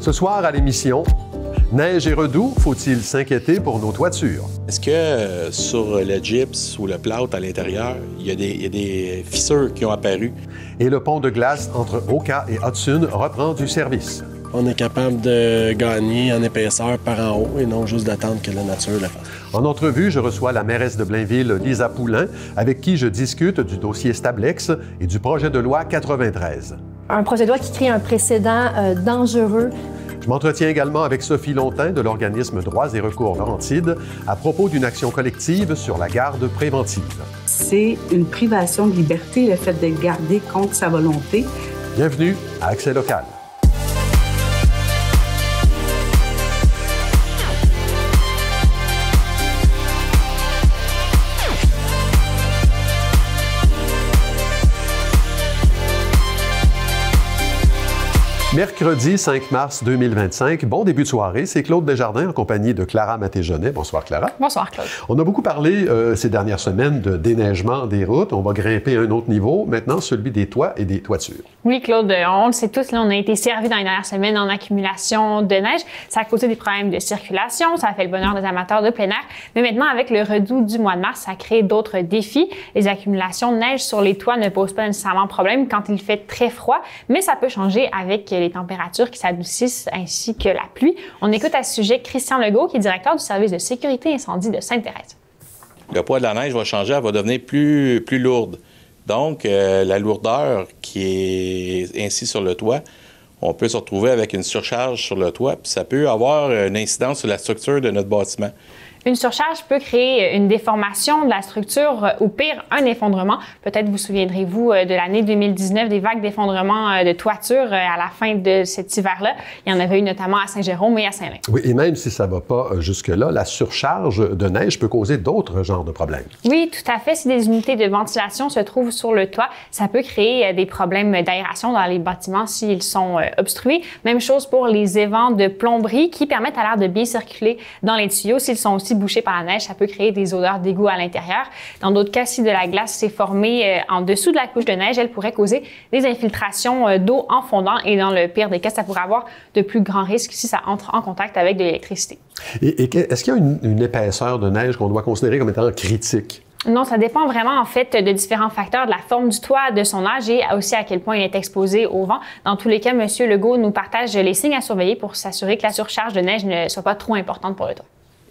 Ce soir à l'émission, neige et redoux, faut-il s'inquiéter pour nos toitures? Est-ce que sur le gyps ou le plâtre à l'intérieur, il y a des fissures qui ont apparu? Et le pont de glace entre Oka et Hudson reprend du service. On est capable de gagner en épaisseur par en haut et non juste d'attendre que la nature le fasse. En entrevue, je reçois la mairesse de Blainville, Lisa Poulain, avec qui je discute du dossier Stablex et du projet de loi 93. Un projet de loi qui crée un précédent dangereux. Je m'entretiens également avec Sophie Lontin de l'organisme Droits et recours Laurentides à propos d'une action collective sur la garde préventive. C'est une privation de liberté, le fait d'être gardé contre sa volonté. Bienvenue à Accès local. Mercredi 5 mars 2025, bon début de soirée. C'est Claude Desjardins en compagnie de Clara Maté-Genet. Bonsoir Clara. Bonsoir Claude. On a beaucoup parlé ces dernières semaines de déneigement des routes. On va grimper à un autre niveau. Maintenant, celui des toits et des toitures. Oui Claude, on le sait tous, là, on a été servis dans les dernières semaines en accumulation de neige. Ça a causé des problèmes de circulation, ça a fait le bonheur des amateurs de plein air. Mais maintenant, avec le redout du mois de mars, ça crée d'autres défis. Les accumulations de neige sur les toits ne posent pas nécessairement problème quand il fait très froid, mais ça peut changer avec les températures qui s'adoucissent ainsi que la pluie. On écoute à ce sujet Christian Legault, qui est directeur du service de sécurité incendie de Sainte-Thérèse. Le poids de la neige va changer, elle va devenir plus lourde. Donc, la lourdeur qui est ainsi sur le toit, on peut se retrouver avec une surcharge sur le toit, puis ça peut avoir une incidence sur la structure de notre bâtiment. Une surcharge peut créer une déformation de la structure ou pire, un effondrement. Peut-être vous souviendrez-vous de l'année 2019, des vagues d'effondrement de toiture à la fin de cet hiver-là. Il y en avait eu notamment à Saint-Jérôme et à Saint-Lin. Oui, et même si ça ne va pas jusque-là, la surcharge de neige peut causer d'autres genres de problèmes. Oui, tout à fait. Si des unités de ventilation se trouvent sur le toit, ça peut créer des problèmes d'aération dans les bâtiments s'ils sont obstrués. Même chose pour les évents de plomberie qui permettent à l'air de bien circuler dans les tuyaux. S'ils sont aussi bouchés par la neige, ça peut créer des odeurs d'égout à l'intérieur. Dans d'autres cas, si de la glace s'est formée en dessous de la couche de neige, elle pourrait causer des infiltrations d'eau en fondant et dans le pire des cas, ça pourrait avoir de plus grands risques si ça entre en contact avec de l'électricité. Et est-ce qu'il y a une épaisseur de neige qu'on doit considérer comme étant critique? Non, ça dépend vraiment en fait de différents facteurs, de la forme du toit, de son âge et aussi à quel point il est exposé au vent. Dans tous les cas, M. Legault nous partage les signes à surveiller pour s'assurer que la surcharge de neige ne soit pas trop importante pour le toit.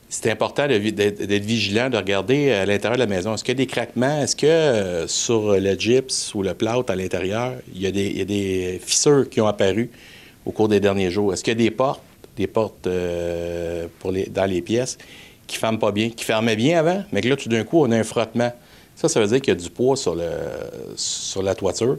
C'est important d'être vigilant, de regarder à l'intérieur de la maison. Est-ce qu'il y a des craquements? Est-ce que sur le gyps ou le plâtre à l'intérieur, il y a des fissures qui ont apparu au cours des derniers jours? Est-ce qu'il y a des portes dans les pièces qui ne ferment pas bien, qui fermaient bien avant, mais que là, tout d'un coup, on a un frottement? Ça veut dire qu'il y a du poids sur la toiture.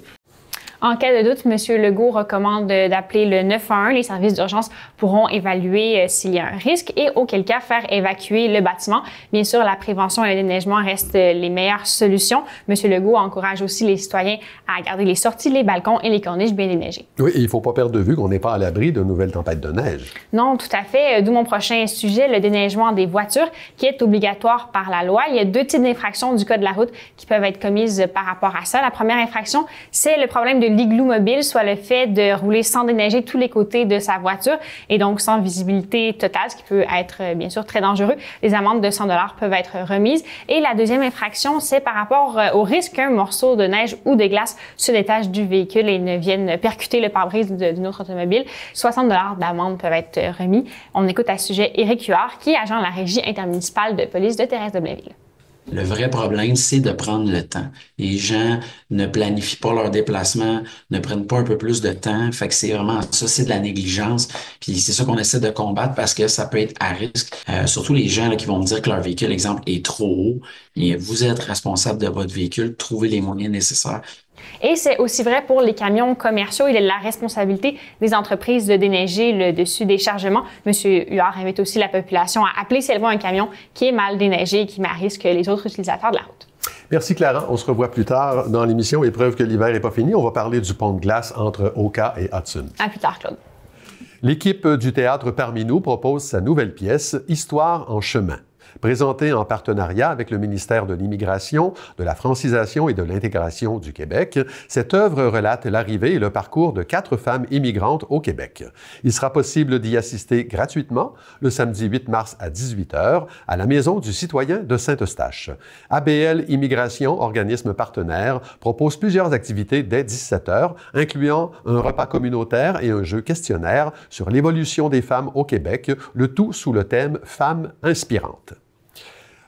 En cas de doute, M. Legault recommande d'appeler le 911. Les services d'urgence pourront évaluer s'il y a un risque et, auquel cas, faire évacuer le bâtiment. Bien sûr, la prévention et le déneigement restent les meilleures solutions. M. Legault encourage aussi les citoyens à garder les sorties, les balcons et les corniches bien déneigées. Oui, il ne faut pas perdre de vue qu'on n'est pas à l'abri de nouvelles tempêtes de neige. Non, tout à fait. D'où mon prochain sujet, le déneigement des voitures, qui est obligatoire par la loi. Il y a deux types d'infractions du Code de la route qui peuvent être commises par rapport à ça. La première infraction, c'est le problème de l'igloo mobile, soit le fait de rouler sans déneiger tous les côtés de sa voiture et donc sans visibilité totale, ce qui peut être bien sûr très dangereux. Les amendes de 100 $ peuvent être remises. Et la deuxième infraction, c'est par rapport au risque qu'un morceau de neige ou de glace se détache du véhicule et ne vienne percuter le pare-brise d'une autre automobile. 60 $ d'amende peuvent être remis. On écoute à ce sujet Éric Huard, qui est agent de la Régie intermunicipale de police de Thérèse de Blainville. Le vrai problème, c'est de prendre le temps. Les gens ne planifient pas leur déplacement, ne prennent pas un peu plus de temps. Fait que c'est vraiment ça, c'est de la négligence. Puis c'est ça qu'on essaie de combattre parce que ça peut être à risque. Surtout les gens là, qui vont me dire que leur véhicule, exemple, est trop haut. Et vous êtes responsable de votre véhicule, trouvez les moyens nécessaires. Et c'est aussi vrai pour les camions commerciaux. Il est de la responsabilité des entreprises de déneiger le dessus des chargements. M. Huard invite aussi la population à appeler si elle voit un camion qui est mal déneigé et qui met à risque les autres utilisateurs de la route. Merci Clara. On se revoit plus tard dans l'émission et preuve que l'hiver n'est pas fini. On va parler du pont de glace entre Oka et Hudson. À plus tard, Claude. L'équipe du théâtre parmi nous propose sa nouvelle pièce, Histoire en chemin. Présentée en partenariat avec le ministère de l'Immigration, de la Francisation et de l'Intégration du Québec, cette œuvre relate l'arrivée et le parcours de 4 femmes immigrantes au Québec. Il sera possible d'y assister gratuitement le samedi 8 mars à 18h à la Maison du citoyen de Saint-Eustache. ABL Immigration, organisme partenaire, propose plusieurs activités dès 17h, incluant un repas communautaire et un jeu questionnaire sur l'évolution des femmes au Québec, le tout sous le thème « Femmes inspirantes ».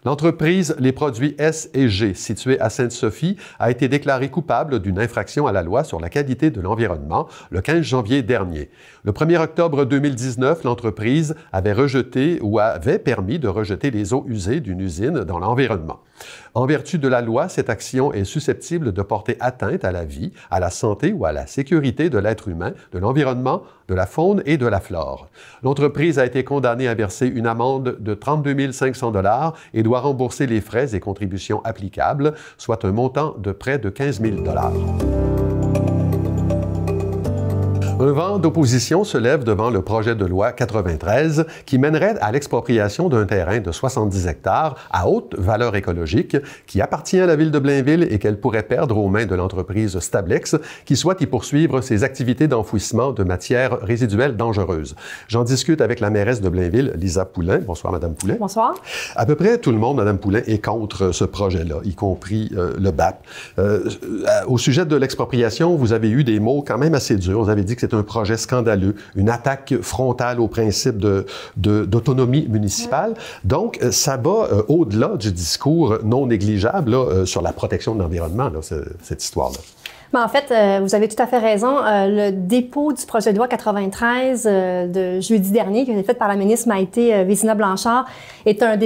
L'entreprise Les Produits S&G, située à Sainte-Sophie, a été déclarée coupable d'une infraction à la loi sur la qualité de l'environnement le 15 janvier dernier. Le 1er octobre 2019, l'entreprise avait rejeté ou avait permis de rejeter les eaux usées d'une usine dans l'environnement. En vertu de la loi, cette action est susceptible de porter atteinte à la vie, à la santé ou à la sécurité de l'être humain, de l'environnement, de la faune et de la flore. L'entreprise a été condamnée à verser une amende de 32 500 $ et doit rembourser les frais et contributions applicables, soit un montant de près de 15 000 $. Un vent d'opposition se lève devant le projet de loi 93 qui mènerait à l'expropriation d'un terrain de 70 hectares à haute valeur écologique qui appartient à la ville de Blainville et qu'elle pourrait perdre aux mains de l'entreprise Stablex qui souhaite y poursuivre ses activités d'enfouissement de matières résiduelles dangereuses. J'en discute avec la mairesse de Blainville, Lisa Poulin. Bonsoir, Madame Poulin. Bonsoir. À peu près tout le monde, Madame Poulin, est contre ce projet-là, y compris le BAP. Au sujet de l'expropriation, vous avez eu des mots quand même assez durs. Vous avez dit que c'est un projet scandaleux, une attaque frontale au principe d'autonomie municipale. Donc, ça va au-delà du discours non négligeable là, sur la protection de l'environnement, cette histoire-là. Ben, en fait, vous avez tout à fait raison. Le dépôt du projet de loi 93 de jeudi dernier, qui a été fait par la ministre Maïté Vézina-Blanchard, est un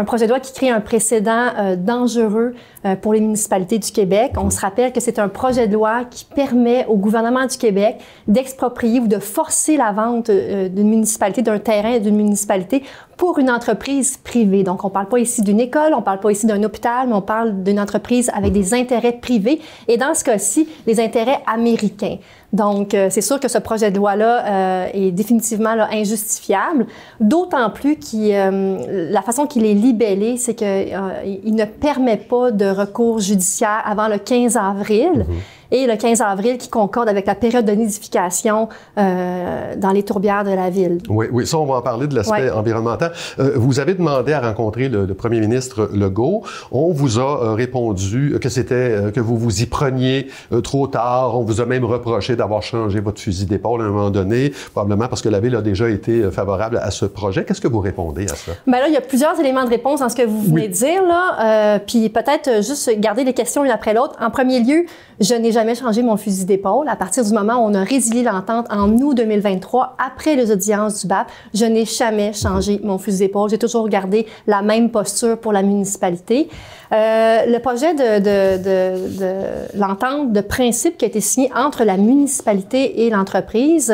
projet de loi qui crée un précédent dangereux pour les municipalités du Québec. On se rappelle que c'est un projet de loi qui permet au gouvernement du Québec d'exproprier ou de forcer la vente d'une municipalité, d'un terrain d'une municipalité pour une entreprise privée. Donc, on ne parle pas ici d'une école, on ne parle pas ici d'un hôpital, mais on parle d'une entreprise avec des intérêts privés. Et dans ce cas-ci, les intérêts américains. Donc, c'est sûr que ce projet de loi-là est définitivement là, injustifiable, d'autant plus la façon qu'il est libellé, c'est qu'il ne permet pas de recours judiciaire avant le 15 avril. Et le 15 avril qui concorde avec la période de nidification dans les tourbières de la ville. Oui, ça, on va en parler de l'aspect environnemental. Vous avez demandé à rencontrer le premier ministre Legault. On vous a répondu que vous vous y preniez trop tard. On vous a même reproché d'avoir changé votre fusil d'épaule à un moment donné, probablement parce que la ville a déjà été favorable à ce projet. Qu'est-ce que vous répondez à ça? Bien là, il y a plusieurs éléments de réponse dans ce que vous venez de dire, là. Puis peut-être juste garder les questions une après l'autre. En premier lieu, je n'ai jamais changé mon fusil d'épaule. À partir du moment où on a résilié l'entente en août 2023, après les audiences du BAP, je n'ai jamais changé mon fusil d'épaule. J'ai toujours gardé la même posture pour la municipalité. Le projet de l'entente de principe qui a été signé entre la municipalité et l'entreprise,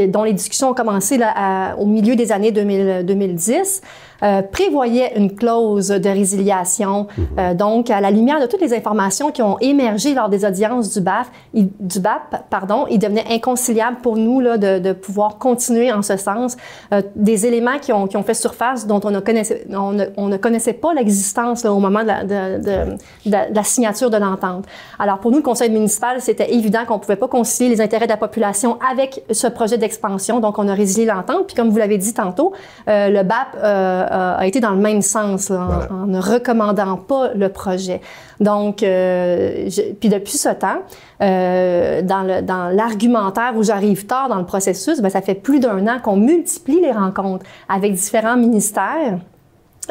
dont les discussions ont commencé là, au milieu des années 2010, prévoyait une clause de résiliation. Donc, à la lumière de toutes les informations qui ont émergé lors des audiences du BAP, il devenait inconciliable pour nous là, de pouvoir continuer en ce sens. Des éléments qui ont fait surface dont on ne connaissait pas l'existence au moment de la signature de l'entente. Alors, pour nous, le conseil municipal, c'était évident qu'on ne pouvait pas concilier les intérêts de la population avec ce projet d'expansion. Donc, on a résilié l'entente. Puis, comme vous l'avez dit tantôt, le BAP a été dans le même sens, là, en ne recommandant pas le projet. Donc, puis depuis ce temps, dans l'argumentaire où j'arrive tard dans le processus, bien, ça fait plus d'1 an qu'on multiplie les rencontres avec différents ministères,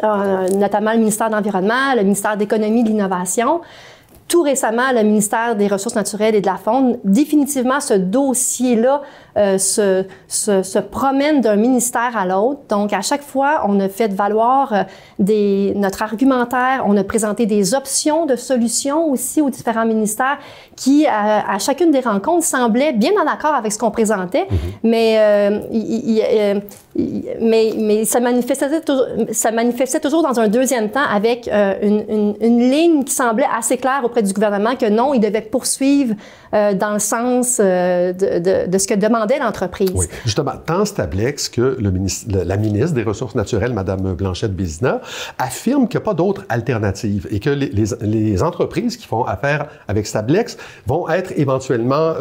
notamment le ministère de l'Environnement, le ministère d'Économie et de l'Innovation. Tout récemment, le ministère des Ressources naturelles et de la Faune. Définitivement, ce dossier-là se promène d'un ministère à l'autre. Donc, à chaque fois, on a fait valoir notre argumentaire, on a présenté des options de solutions aussi aux différents ministères qui, à chacune des rencontres, semblaient bien en accord avec ce qu'on présentait, mais ça manifestait toujours dans un deuxième temps avec une ligne qui semblait assez claire auprès du gouvernement que non, il devait poursuivre dans le sens de ce que demandait demandait l'entreprise. Oui, justement, tant Stablex que la ministre des Ressources naturelles, Mme Blanchette-Bizina, affirme qu'il n'y a pas d'autre alternative et que les entreprises qui font affaire avec Stablex vont être éventuellement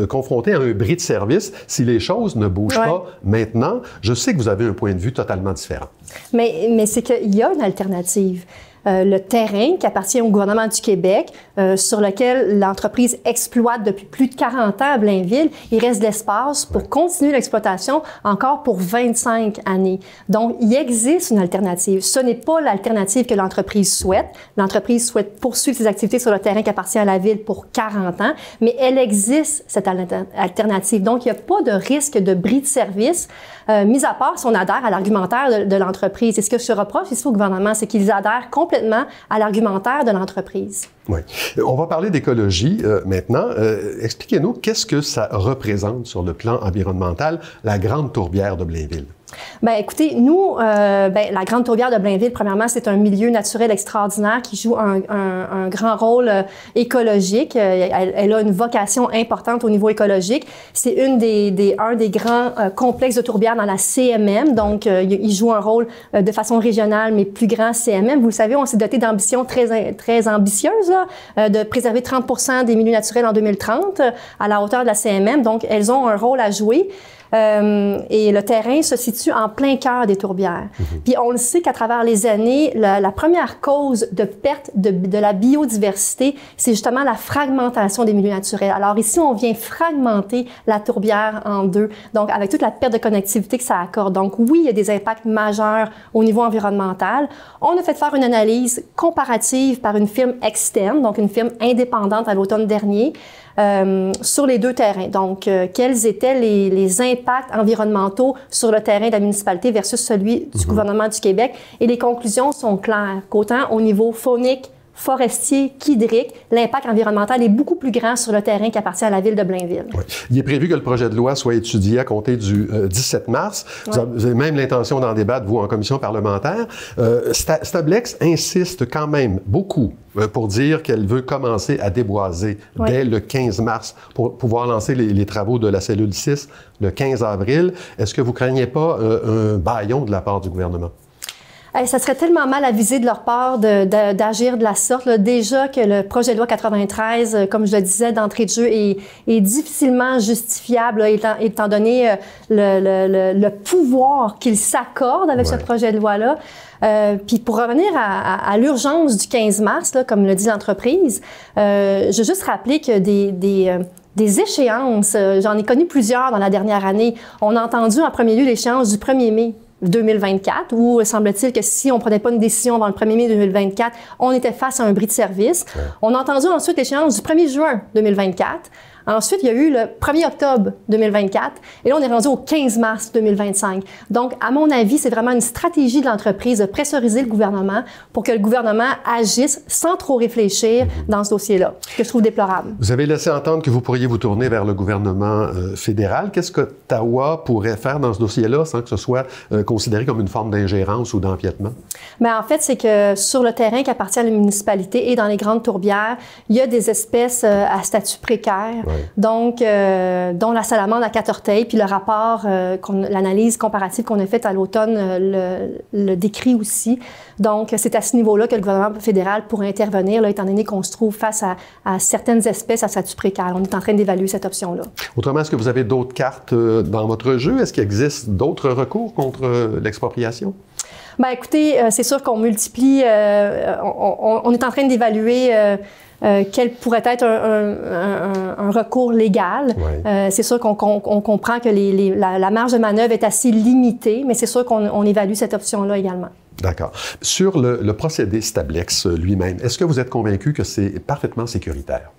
confrontées à un bris de service si les choses ne bougent pas maintenant. Je sais que vous avez un point de vue totalement différent. Mais c'est qu'il y a une alternative. Le terrain qui appartient au gouvernement du Québec, sur lequel l'entreprise exploite depuis plus de 40 ans à Blainville, il reste de l'espace pour continuer l'exploitation encore pour 25 années. Donc, il existe une alternative. Ce n'est pas l'alternative que l'entreprise souhaite. L'entreprise souhaite poursuivre ses activités sur le terrain qui appartient à la ville pour 40 ans, mais elle existe, cette alternative. Donc, il n'y a pas de risque de bris de service, mis à part si on adhère à l'argumentaire de l'entreprise. Et ce que je reproche ici au gouvernement, c'est qu'ils adhèrent complètement à l'argumentaire de l'entreprise. Oui. On va parler d'écologie maintenant. Expliquez-nous, qu'est-ce que ça représente sur le plan environnemental, la Grande Tourbière de Blainville? Bien, écoutez, nous, la Grande Tourbière de Blainville, premièrement, c'est un milieu naturel extraordinaire qui joue un grand rôle écologique. Elle a une vocation importante au niveau écologique. C'est un des grands complexes de tourbières dans la CMM. Donc, il joue un rôle de façon régionale, mais plus grand CMM. Vous le savez, on s'est doté d'ambitions très ambitieuses, là, de préserver 30% des milieux naturels en 2030 à la hauteur de la CMM. Donc, elles ont un rôle à jouer. Et le terrain se situe en plein cœur des tourbières. Puis on le sait qu'à travers les années, la première cause de perte de la biodiversité, c'est justement la fragmentation des milieux naturels. Alors ici, on vient fragmenter la tourbière en deux, donc avec toute la perte de connectivité que ça accorde. Donc oui, il y a des impacts majeurs au niveau environnemental. On a fait faire une analyse comparative par une firme externe, donc une firme indépendante à l'automne dernier, sur les deux terrains. Donc, quels étaient les impacts environnementaux sur le terrain de la municipalité versus celui du gouvernement du Québec. Et les conclusions sont claires, qu'autant au niveau faunique, forestier qu'hydrique, l'impact environnemental est beaucoup plus grand sur le terrain qui appartient à la ville de Blainville. Oui. Il est prévu que le projet de loi soit étudié à compter du 17 mars. Vous avez même l'intention d'en débattre, vous, en commission parlementaire. Stablex insiste quand même beaucoup pour dire qu'elle veut commencer à déboiser dès le 15 mars pour pouvoir lancer les travaux de la cellule 6 le 15 avril. Est-ce que vous craignez pas un bâillon de la part du gouvernement? Ça serait tellement mal avisé de leur part d'agir de la sorte. Là. Déjà que le projet de loi 93, comme je le disais d'entrée de jeu, est difficilement justifiable, là, étant donné le pouvoir qu'il s'accorde avec ce projet de loi-là. Puis pour revenir à l'urgence du 15 mars, là, comme le dit l'entreprise, je veux juste rappeler que des échéances, j'en ai connu plusieurs dans la dernière année. On a entendu en premier lieu l'échéance du 1er mai 2024, où semble-t-il que si on ne prenait pas une décision avant le 1er mai 2024, on était face à un bris de service. On a entendu ensuite l'échéance du 1er juin 2024. Ensuite, il y a eu le 1er octobre 2024 et là, on est rendu au 15 mars 2025. Donc, à mon avis, c'est vraiment une stratégie de l'entreprise de pressuriser le gouvernement pour que le gouvernement agisse sans trop réfléchir dans ce dossier-là, que je trouve déplorable. Vous avez laissé entendre que vous pourriez vous tourner vers le gouvernement fédéral. Qu'est-ce que Ottawa pourrait faire dans ce dossier-là sans que ce soit considéré comme une forme d'ingérence ou d'empiètement? Bien, en fait, c'est que sur le terrain qui appartient à la municipalité et dans les grandes tourbières, il y a des espèces à statut précaire. Donc, dont la salamandre à quatre orteils, puis le rapport, l'analyse comparative qu'on a faite à l'automne le décrit aussi. Donc, c'est à ce niveau-là que le gouvernement fédéral pourrait intervenir, là, étant donné qu'on se trouve face à certaines espèces à statut précaire. On est en train d'évaluer cette option-là. Autrement, est-ce que vous avez d'autres cartes dans votre jeu? Est-ce qu'il existe d'autres recours contre l'expropriation? Bien, écoutez, c'est sûr qu'on multiplie, on est en train d'évaluer quel pourrait être un recours légal. C'est sûr qu'on comprend que la marge de manœuvre est assez limitée, mais c'est sûr qu'on évalue cette option-là également. D'accord. Sur le procédé Stablex lui-même, est-ce que vous êtes convaincu que c'est parfaitement sécuritaire?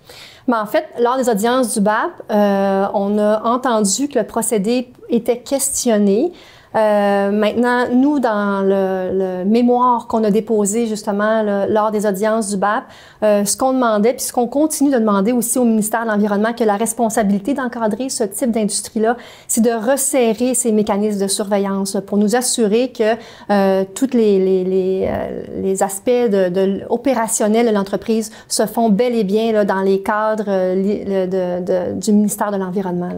Mais en fait, lors des audiences du BAP, on a entendu que le procédé était questionné. Maintenant, nous, dans le mémoire qu'on a déposé justement lors des audiences du BAP, ce qu'on demandait, puis ce qu'on continue de demander aussi au ministère de l'Environnement, que la responsabilité d'encadrer ce type d'industrie-là, c'est de resserrer ces mécanismes de surveillance pour nous assurer que tous les aspects opérationnels de l'entreprise se font bel et bien là, dans les cadres du ministère de l'Environnement.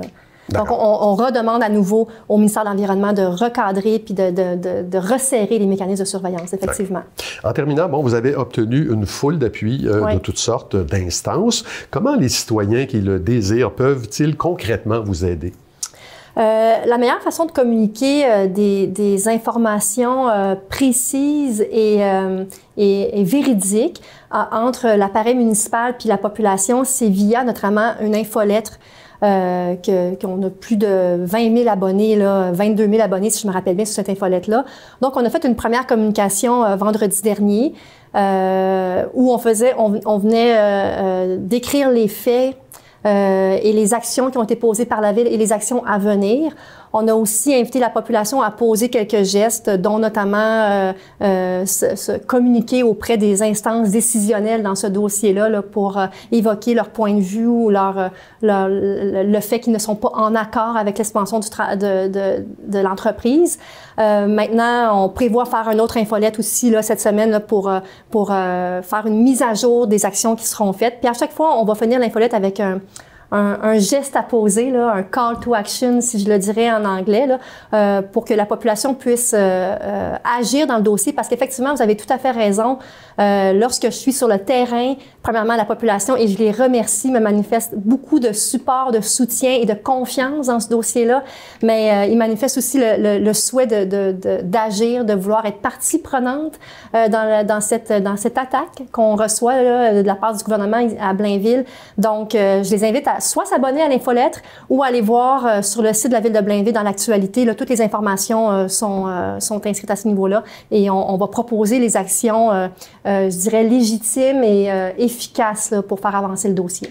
Donc, on redemande à nouveau au ministère de l'Environnement de recadrer puis de resserrer les mécanismes de surveillance, effectivement. En terminant, bon, vous avez obtenu une foule d'appuis de toutes sortes d'instances. Comment les citoyens qui le désirent peuvent-ils concrètement vous aider? La meilleure façon de communiquer des informations précises et véridiques entre l'appareil municipal puis la population, c'est via notamment une infolettre qu'on a plus de 20 000 abonnés, là, 22 000 abonnés si je me rappelle bien sur cette infolette-là. Donc, on a fait une première communication vendredi dernier où on venait décrire les faits et les actions qui ont été posées par la Ville et les actions à venir. On a aussi invité la population à poser quelques gestes, dont notamment se communiquer auprès des instances décisionnelles dans ce dossier-là là, pour évoquer leur point de vue ou le fait qu'ils ne sont pas en accord avec l'expansion de l'entreprise. Maintenant, on prévoit faire une autre infolette aussi là, cette semaine là, pour faire une mise à jour des actions qui seront faites. Puis à chaque fois, on va finir l'infolette avec un geste à poser, là, un call to action, si je le dirais en anglais, là, pour que la population puisse agir dans le dossier. Parce qu'effectivement, vous avez tout à fait raison. Lorsque je suis sur le terrain, premièrement, la population, et je les remercie, me manifeste beaucoup de support, de soutien et de confiance dans ce dossier-là. Mais il manifeste aussi le souhait d'agir, de vouloir être partie prenante dans cette attaque qu'on reçoit là, de la part du gouvernement à Blainville. Donc, je les invite à soit s'abonner à l'infolettre ou aller voir sur le site de la Ville de Blainville dans l'actualité. Toutes les informations sont inscrites à ce niveau-là et on va proposer les actions, je dirais, légitimes et efficaces là, pour faire avancer le dossier.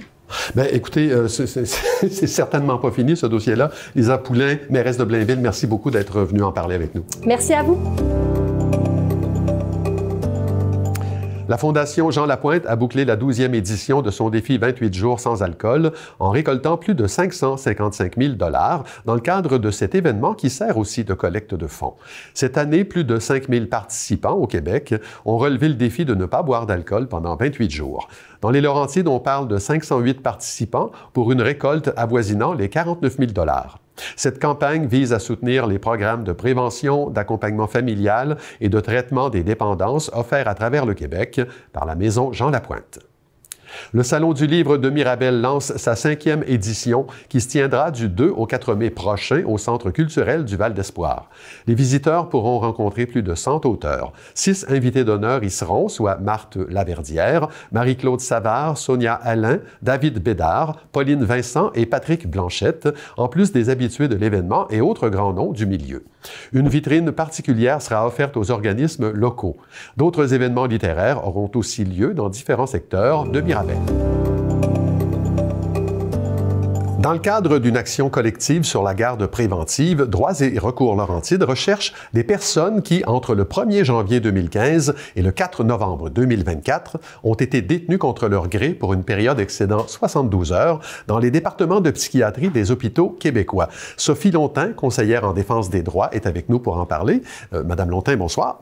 Bien, écoutez, c'est certainement pas fini, ce dossier-là. Lisa Poulin, mairesse de Blainville, merci beaucoup d'être venue en parler avec nous. Merci à vous. La Fondation Jean Lapointe a bouclé la 12e édition de son défi 28 jours sans alcool en récoltant plus de 555 000 $ dans le cadre de cet événement qui sert aussi de collecte de fonds. Cette année, plus de 5 000 participants au Québec ont relevé le défi de ne pas boire d'alcool pendant 28 jours. Dans les Laurentides, on parle de 508 participants pour une récolte avoisinant les 49 000 $. Cette campagne vise à soutenir les programmes de prévention, d'accompagnement familial et de traitement des dépendances offerts à travers le Québec par la Maison Jean Lapointe. Le Salon du livre de Mirabel lance sa 5e édition qui se tiendra du 2 au 4 mai prochain au Centre culturel du Val-d'Espoir. Les visiteurs pourront rencontrer plus de 100 auteurs. 6 invités d'honneur y seront, soit Marthe Laverdière, Marie-Claude Savard, Sonia Alain, David Bédard, Pauline Vincent et Patrick Blanchette, en plus des habitués de l'événement et autres grands noms du milieu. Une vitrine particulière sera offerte aux organismes locaux. D'autres événements littéraires auront aussi lieu dans différents secteurs de Mirabel. Dans le cadre d'une action collective sur la garde préventive, Droits et recours Laurentides recherche des personnes qui, entre le 1er janvier 2015 et le 4 novembre 2024, ont été détenues contre leur gré pour une période excédant 72 heures dans les départements de psychiatrie des hôpitaux québécois. Sophie Lontin, conseillère en défense des droits, est avec nous pour en parler. Madame Lontin, bonsoir.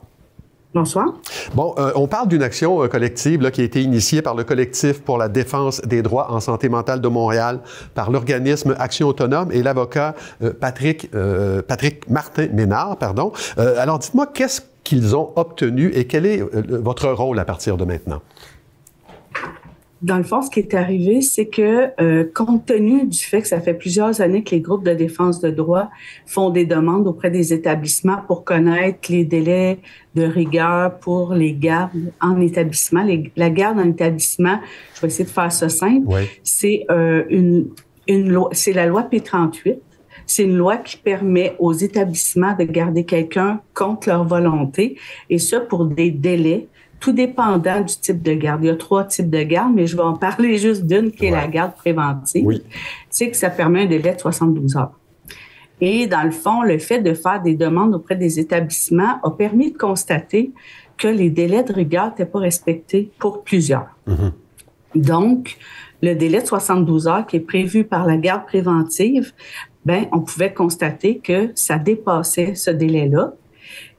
Bonsoir. Bon, on parle d'une action collective là, qui a été initiée par le Collectif pour la défense des droits en santé mentale de Montréal, par l'organisme Action autonome et l'avocat Patrick Martin-Ménard. Alors, dites-moi, qu'est-ce qu'ils ont obtenu et quel est votre rôle à partir de maintenant? Dans le fond, ce qui est arrivé, c'est que compte tenu du fait que ça fait plusieurs années que les groupes de défense de droits font des demandes auprès des établissements pour connaître les délais de rigueur pour les gardes en établissement. La garde en établissement, je vais essayer de faire ça simple, oui. C'est une loi, c'est la loi P38. C'est une loi qui permet aux établissements de garder quelqu'un contre leur volonté, et ça pour des délais tout dépendant du type de garde. Il y a 3 types de garde, mais je vais en parler juste d'une qui est la garde préventive. Oui. C'est que ça permet un délai de 72 heures. Et dans le fond, le fait de faire des demandes auprès des établissements a permis de constater que les délais de rigueur n'étaient pas respectés pour plusieurs. Mm-hmm. Donc, le délai de 72 heures qui est prévu par la garde préventive, on pouvait constater que ça dépassait ce délai-là.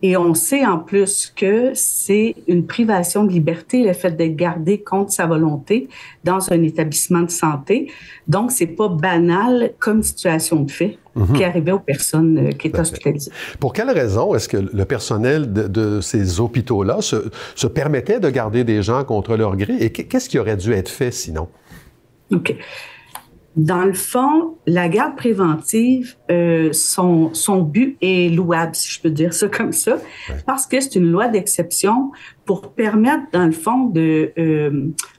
Et on sait en plus que c'est une privation de liberté, le fait d'être gardé contre sa volonté dans un établissement de santé. Donc, c'est pas banal comme situation de fait qui arrivait aux personnes qui étaient hospitalisées. Pour quelles raisons est-ce que le personnel de ces hôpitaux-là se permettait de garder des gens contre leur gré? Et qu'est-ce qui aurait dû être fait sinon? OK. Dans le fond, la garde préventive, son but est louable, si je peux dire ça comme ça, parce que c'est une loi d'exception pour permettre, dans le fond,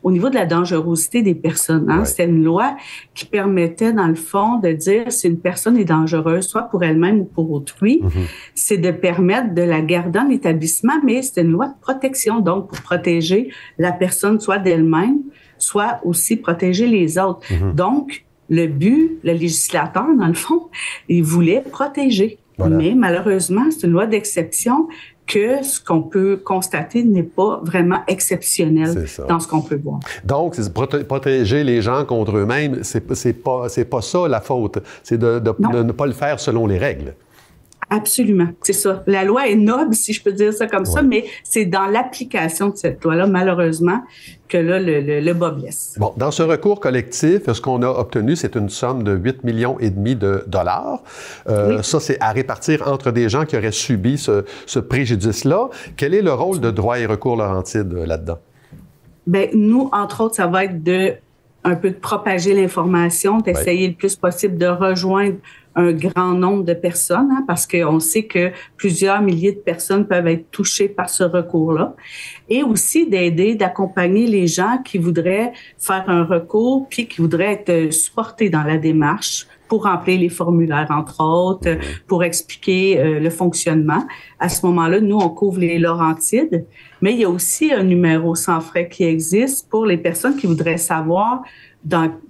au niveau de la dangerosité des personnes. Hein, c'était une loi qui permettait, dans le fond, de dire si une personne est dangereuse, soit pour elle-même ou pour autrui, c'est de permettre de la garder en établissement, mais c'est une loi de protection, donc pour protéger la personne soit d'elle-même, soit aussi protéger les autres. Donc, le but, le législateur, dans le fond, il voulait protéger. Voilà. Mais malheureusement, c'est une loi d'exception que ce qu'on peut constater n'est pas vraiment exceptionnel dans ce qu'on peut voir. Donc, protéger les gens contre eux-mêmes, c'est pas ça la faute. C'est de ne pas le faire selon les règles. Absolument, c'est ça. La loi est noble, si je peux dire ça comme ça, mais c'est dans l'application de cette loi-là, malheureusement, que là, le bas blesse. Bon, dans ce recours collectif, ce qu'on a obtenu, c'est une somme de 8,5 millions de dollars. Ça, c'est à répartir entre des gens qui auraient subi ce préjudice-là. Quel est le rôle de Droit et recours Laurentides là-dedans? Bien, nous, entre autres, ça va être un peu de propager l'information, d'essayer le plus possible de rejoindre un grand nombre de personnes, hein, parce qu'on sait que plusieurs milliers de personnes peuvent être touchées par ce recours-là. Et aussi d'aider, d'accompagner les gens qui voudraient faire un recours puis qui voudraient être supportés dans la démarche pour remplir les formulaires, entre autres, pour expliquer le fonctionnement. À ce moment-là, nous, on couvre les Laurentides, mais il y a aussi un numéro sans frais qui existe pour les personnes qui voudraient savoir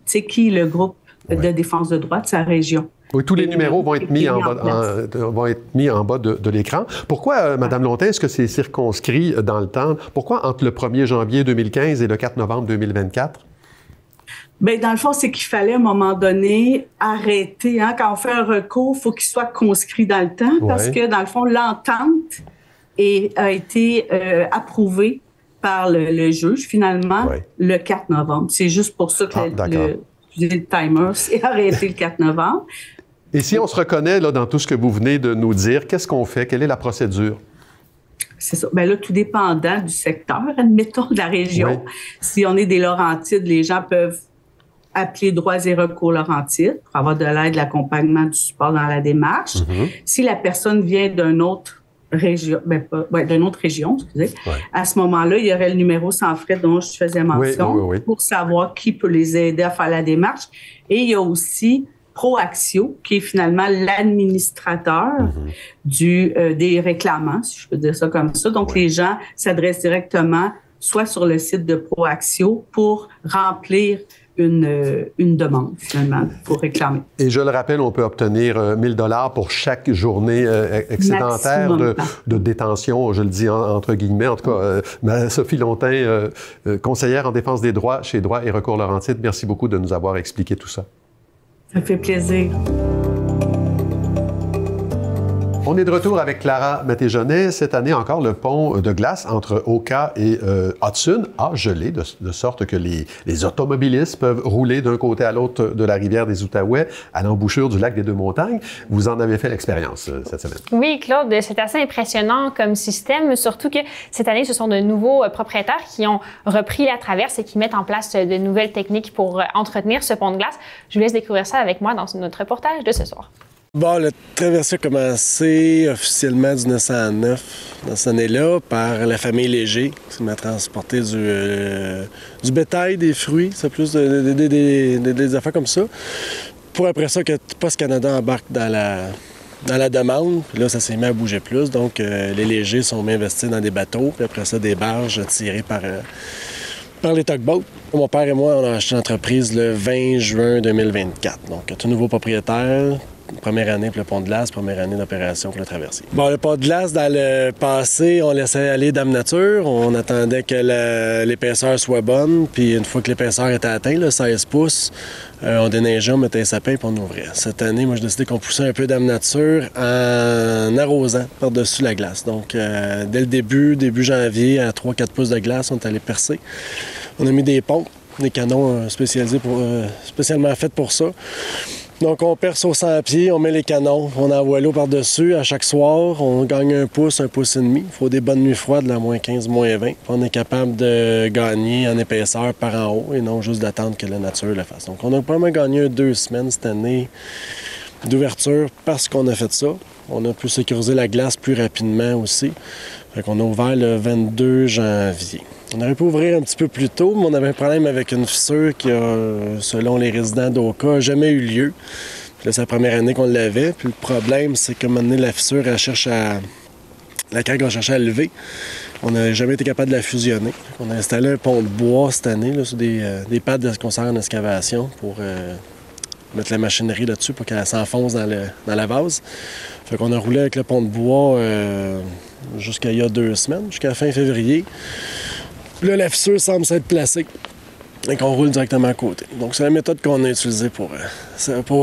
qui est le groupe de défense de droit de sa région. Oui, tous les numéros vont être mis en bas de l'écran. Pourquoi, Mme Lontin, est-ce que c'est circonscrit dans le temps? Pourquoi entre le 1er janvier 2015 et le 4 novembre 2024? Bien, dans le fond, c'est qu'il fallait, à un moment donné, arrêter. Hein? Quand on fait un recours, il faut qu'il soit conscrit dans le temps parce que, dans le fond, l'entente a été approuvée par le juge, finalement, le 4 novembre. C'est juste pour ça que le timer s'est arrêté le 4 novembre. Et si on se reconnaît là, dans tout ce que vous venez de nous dire, qu'est-ce qu'on fait? Quelle est la procédure? C'est ça. Bien là, tout dépendant du secteur, admettons, de la région. Si on est des Laurentides, les gens peuvent appeler Droits et recours Laurentides pour avoir de l'aide, de l'accompagnement, du support dans la démarche. Si la personne vient d'une autre région, à ce moment-là, il y aurait le numéro sans frais dont je faisais mention pour savoir qui peut les aider à faire la démarche. Et il y a aussi Proaxio, qui est finalement l'administrateur des réclamants, si je peux dire ça comme ça. Donc, les gens s'adressent directement soit sur le site de Proaxio pour remplir une demande, finalement, pour réclamer. Et je le rappelle, on peut obtenir 1 000 $ pour chaque journée excédentaire de détention, je le dis entre guillemets. En tout cas, Sophie Lontin, conseillère en défense des droits chez Droits et recours Laurentides, merci beaucoup de nous avoir expliqué tout ça. Ça fait plaisir. On est de retour avec Clara Matéjonet. Cette année encore, le pont de glace entre Oka et Hudson a gelé, de sorte que les automobilistes peuvent rouler d'un côté à l'autre de la rivière des Outaouais à l'embouchure du lac des Deux-Montagnes. Vous en avez fait l'expérience cette semaine. Oui, Claude, c'est assez impressionnant comme système, surtout que cette année, ce sont de nouveaux propriétaires qui ont repris la traverse et qui mettent en place de nouvelles techniques pour entretenir ce pont de glace. Je vous laisse découvrir ça avec moi dans notre reportage de ce soir. Bon, la traversée a commencé officiellement en 1909, dans cette année-là, par la famille Léger, qui m'a transporté du bétail, des fruits, c'est plus des affaires comme ça. Pour après ça, que Post Canada embarque dans la demande, puis là, ça s'est mis à bouger plus. Donc, les Légers sont mis investis dans des bateaux, puis après ça, des barges tirées par les tugboats. Mon père et moi, on a acheté l'entreprise le 20 juin 2024. Donc, tout nouveau propriétaire, première année pour le pont de glace, première année d'opération pour le traversier. Bon, le pont de glace, dans le passé, on laissait aller Dame Nature. On attendait que l'épaisseur soit bonne. Puis une fois que l'épaisseur était atteinte, là, 16 pouces, on déneigeait, on mettait un sapin puis on ouvrait. Cette année, moi, j'ai décidé qu'on poussait un peu Dame Nature en arrosant par-dessus la glace. Donc, dès le début janvier, à 3-4 pouces de glace, on est allé percer. On a mis des pompes, des canons spécialement faits pour ça. Donc, on perce au 100 pieds, on met les canons, on envoie l'eau par-dessus. À chaque soir, on gagne 1 pouce et demi. Il faut des bonnes nuits froides, la moins 15, moins 20. On est capable de gagner en épaisseur par en haut et non juste d'attendre que la nature le fasse. Donc, on a probablement gagné 2 semaines cette année d'ouverture parce qu'on a fait ça. On a pu sécuriser la glace plus rapidement aussi. Fait qu'on a ouvert le 22 janvier. On aurait pu ouvrir un petit peu plus tôt, mais on avait un problème avec une fissure qui a, selon les résidents d'Oka, n'a jamais eu lieu. Puis là, c'est la première année qu'on l'avait. Puis le problème, c'est qu'à un moment donné, la fissure, elle cherche à... La craque va chercher à lever. On n'a jamais été capable de la fusionner. On a installé un pont de bois cette année, là, sur des pattes qu'on sert en excavation pour mettre la machinerie là-dessus pour qu'elle s'enfonce dans la vase. Fait qu'on a roulé avec le pont de bois jusqu'à il y a 2 semaines, jusqu'à fin février. Puis là, la fissure semble s'être placée et qu'on roule directement à côté. Donc, c'est la méthode qu'on a utilisée pour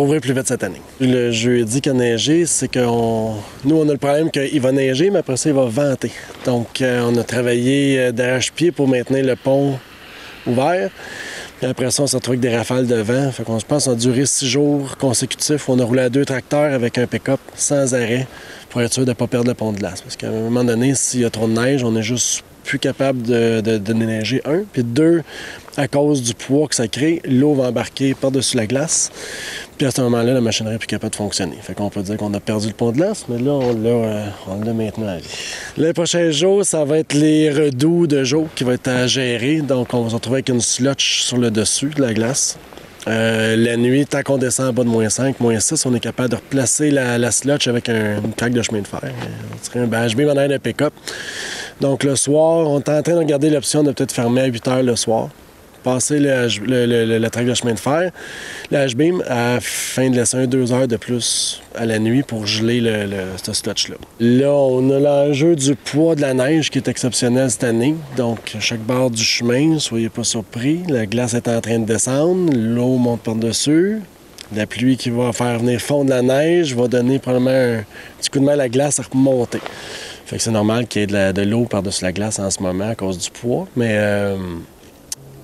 ouvrir plus vite cette année. Le jeudi qu'il a neigé, c'est que nous, on a le problème qu'il va neiger, mais après ça, il va venter. Donc, on a travaillé d'arrache-pied pour maintenir le pont ouvert. Et après ça, on s'est retrouvé avec des rafales de vent. Fait qu'on, je pense, qu'on a duré 6 jours consécutifs où on a roulé à 2 tracteurs avec un pick-up sans arrêt pour être sûr de ne pas perdre le pont de glace. Parce qu'à un moment donné, s'il y a trop de neige, on est juste plus capable de déneiger, 1. Puis 2, à cause du poids que ça crée, l'eau va embarquer par-dessus la glace. Puis à ce moment-là, la machinerie n'est plus capable de fonctionner. Fait qu'on peut dire qu'on a perdu le pont de glace, mais là, on l'a maintenant à vie. Les prochains jours, ça va être les redoux de jour qui vont être à gérer. Donc, on va se retrouver avec une slotch sur le dessus de la glace. La nuit, tant qu'on descend en bas de moins 5, moins 6, on est capable de replacer la slotch avec une craque de chemin de fer. On dirait un badge beam en arrière de pick-up. Donc, le soir, on est en train de regarder l'option de peut-être fermer à 8 heures le soir. Passer la traque de chemin de fer, le H-beam, afin de laisser 1-2 heures de plus à la nuit pour geler ce slotch-là. Là, on a l'enjeu du poids de la neige qui est exceptionnel cette année. Donc, chaque barre du chemin, soyez pas surpris, la glace est en train de descendre, l'eau monte par-dessus. La pluie qui va faire venir fondre la neige va donner probablement un petit coup de main à la glace à remonter. Fait que c'est normal qu'il y ait de l'eau par-dessus la glace en ce moment à cause du poids, mais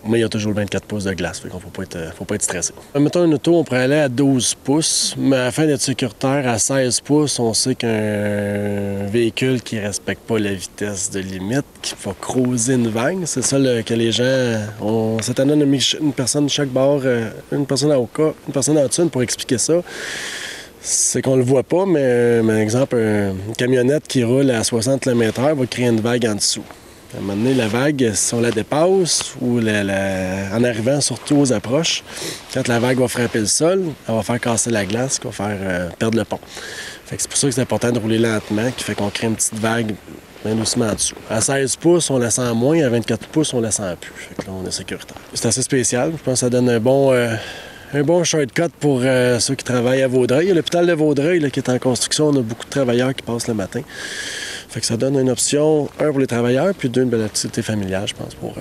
il y a toujours le 24 pouces de glace, fait qu'on faut pas être stressé. Mettons une auto, on pourrait aller à 12 pouces, mais afin d'être sécuritaire, à 16 pouces, on sait qu'un véhicule qui respecte pas la vitesse de limite, qui va creuser une vague, c'est ça que les gens... Cette année, on a mis une personne chaque bord, une personne à Oka, une personne en dessous pour expliquer ça. C'est qu'on le voit pas, mais par exemple, une camionnette qui roule à 60 km/h va créer une vague en dessous. À un moment donné, la vague, si on la dépasse, ou en arrivant surtout aux approches, quand la vague va frapper le sol, elle va faire casser la glace, qui va faire perdre le pont. Fait que c'est pour ça que c'est important de rouler lentement, qui fait qu'on crée une petite vague bien doucement en dessous. À 16 pouces, on la sent moins, à 24 pouces, on la sent plus. Fait que là, on est sécuritaire. C'est assez spécial. Je pense que ça donne un bon shortcut pour ceux qui travaillent à Vaudreuil. Il y a l'hôpital de Vaudreuil là, qui est en construction. On a beaucoup de travailleurs qui passent le matin. Fait que ça donne une option, 1 pour les travailleurs, puis 2, une belle activité familiale, je pense, pour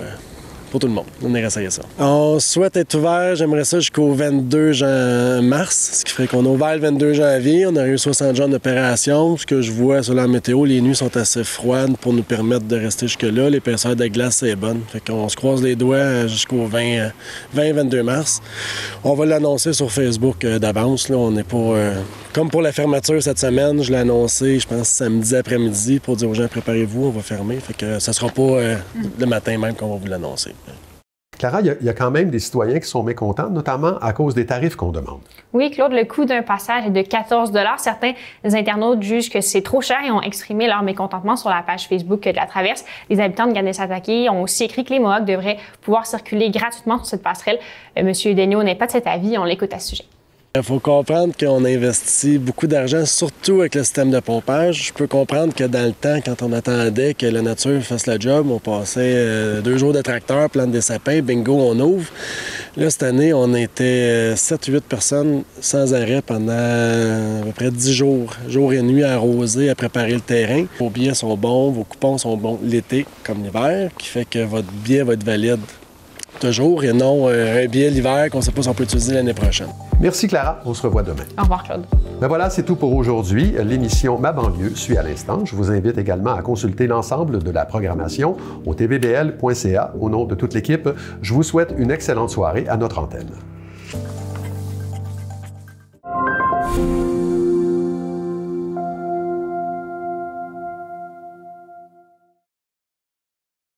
tout le monde. On irait essayer ça. On souhaite être ouvert, j'aimerais ça jusqu'au 22 mars, ce qui ferait qu'on a ouvert le 22 janvier. On a eu 60 jours d'opération. Ce que je vois sur la météo, les nuits sont assez froides pour nous permettre de rester jusque-là. L'épaisseur de glace est bonne. Fait qu'on se croise les doigts jusqu'au 20-22 mars. On va l'annoncer sur Facebook d'avance. Là. On n'est pas... Comme pour la fermeture cette semaine, je l'ai annoncé, je pense, samedi après-midi pour dire aux gens, préparez-vous, on va fermer. Fait que ça sera pas le matin même qu'on va vous l'annoncer. Clara, il y a quand même des citoyens qui sont mécontents, notamment à cause des tarifs qu'on demande. Oui, Claude, le coût d'un passage est de 14 $. Certains internautes jugent que c'est trop cher et ont exprimé leur mécontentement sur la page Facebook de la Traverse. Les habitants de Ganisatakee ont aussi écrit que les Mohawks devraient pouvoir circuler gratuitement sur cette passerelle. Monsieur Daigneault n'est pas de cet avis. On l'écoute à ce sujet. Il faut comprendre qu'on investit beaucoup d'argent, surtout avec le système de pompage. Je peux comprendre que dans le temps, quand on attendait que la nature fasse le job, on passait 2 jours de tracteur, plante des sapins, bingo, on ouvre. Là, cette année, on était 7-8 personnes sans arrêt pendant à peu près 10 jours, jour et nuit à arroser, à préparer le terrain. Vos billets sont bons, vos coupons sont bons l'été comme l'hiver, qui fait que votre billet va être valide toujours et non un billet l'hiver qu'on ne sait pas si on peut utiliser l'année prochaine. Merci Clara, on se revoit demain. Au revoir Claude. Ben voilà, c'est tout pour aujourd'hui. L'émission Ma banlieue suit à l'instant. Je vous invite également à consulter l'ensemble de la programmation au tvbl.ca. Au nom de toute l'équipe, je vous souhaite une excellente soirée à notre antenne.